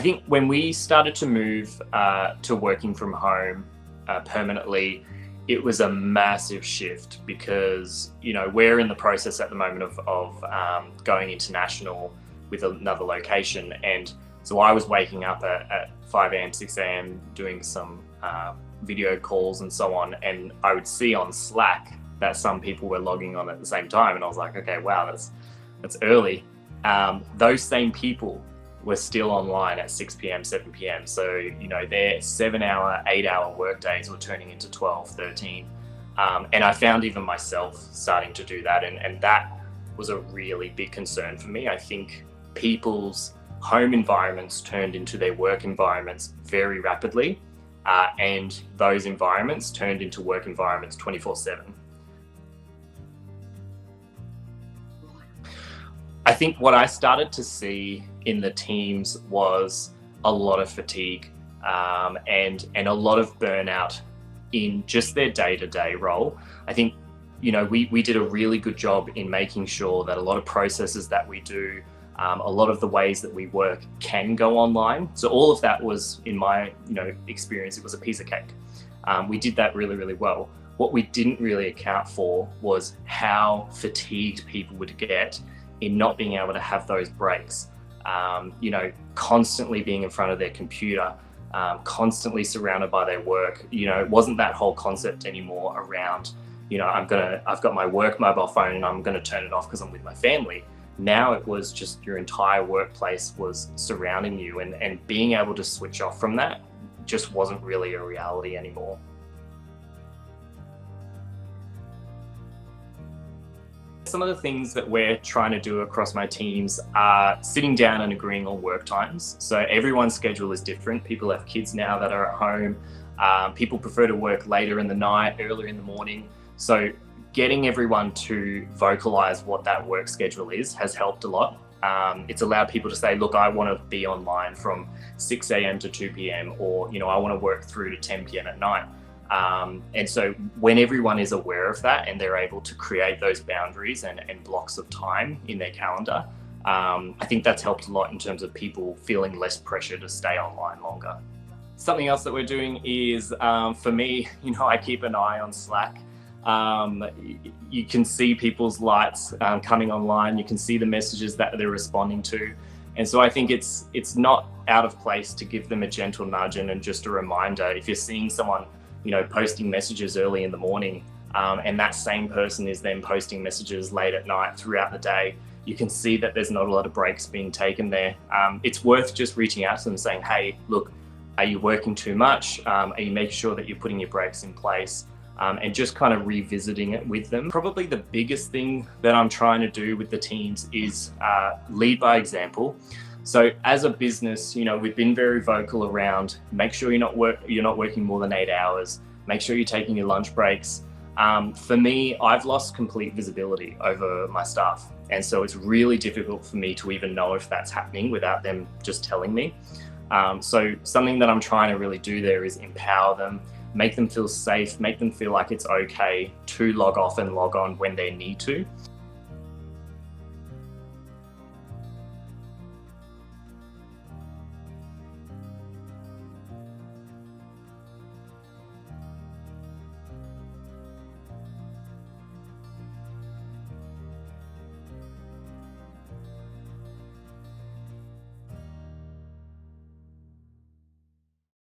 I think when we started to move to working from home permanently, it was a massive shift because, we're in the process at the moment of going international with another location. And so I was waking up at 5 a.m., 6 a.m., doing some video calls and so on. And I would see on Slack that some people were logging on at the same time. And I was like, okay, wow, that's early. Those same people were still online at 6 p.m., 7 p.m. So, their 7-hour, 8-hour work days were turning into 12, 13. And I found even myself starting to do that. And that was a really big concern for me. I think people's home environments turned into their work environments very rapidly. And those environments turned into work environments 24/7. I think what I started to see in the teams was a lot of fatigue and a lot of burnout in just their day-to-day role. I think, we did a really good job in making sure that a lot of processes that we do, a lot of the ways that we work can go online. So all of that was, in my experience, it was a piece of cake. We did that really, really well. What we didn't really account for was how fatigued people would get in not being able to have those breaks, constantly being in front of their computer, constantly surrounded by their work. It wasn't that whole concept anymore around, I've got my work mobile phone and I'm gonna turn it off because I'm with my family. Now it was just your entire workplace was surrounding you, and being able to switch off from that just wasn't really a reality anymore. Some of the things that we're trying to do across my teams are sitting down and agreeing on work times. So everyone's schedule is different. People have kids now that are at home. People prefer to work later in the night, earlier in the morning. So getting everyone to vocalize what that work schedule is has helped a lot. It's allowed people to say, look, I want to be online from 6 a.m. to 2 p.m. or, I want to work through to 10 p.m. at night. And so when everyone is aware of that and they're able to create those boundaries and blocks of time in their calendar, I think that's helped a lot in terms of people feeling less pressure to stay online longer. Something else that we're doing is, for me, I keep an eye on Slack. You can see people's lights coming online. You can see the messages that they're responding to. And so I think it's not out of place to give them a gentle nudge and just a reminder. If you're seeing someone posting messages early in the morning, and that same person is then posting messages late at night throughout the day, you can see that there's not a lot of breaks being taken there. It's worth just reaching out to them saying, hey, look, are you working too much? Are you making sure that you're putting your breaks in place? And just kind of revisiting it with them. Probably the biggest thing that I'm trying to do with the teams is lead by example. So as a business, we've been very vocal around make sure you're not working more than 8 hours. Make sure you're taking your lunch breaks. For me, I've lost complete visibility over my staff. And so it's really difficult for me to even know if that's happening without them just telling me. So something that I'm trying to really do there is empower them, make them feel safe, make them feel like it's okay to log off and log on when they need to.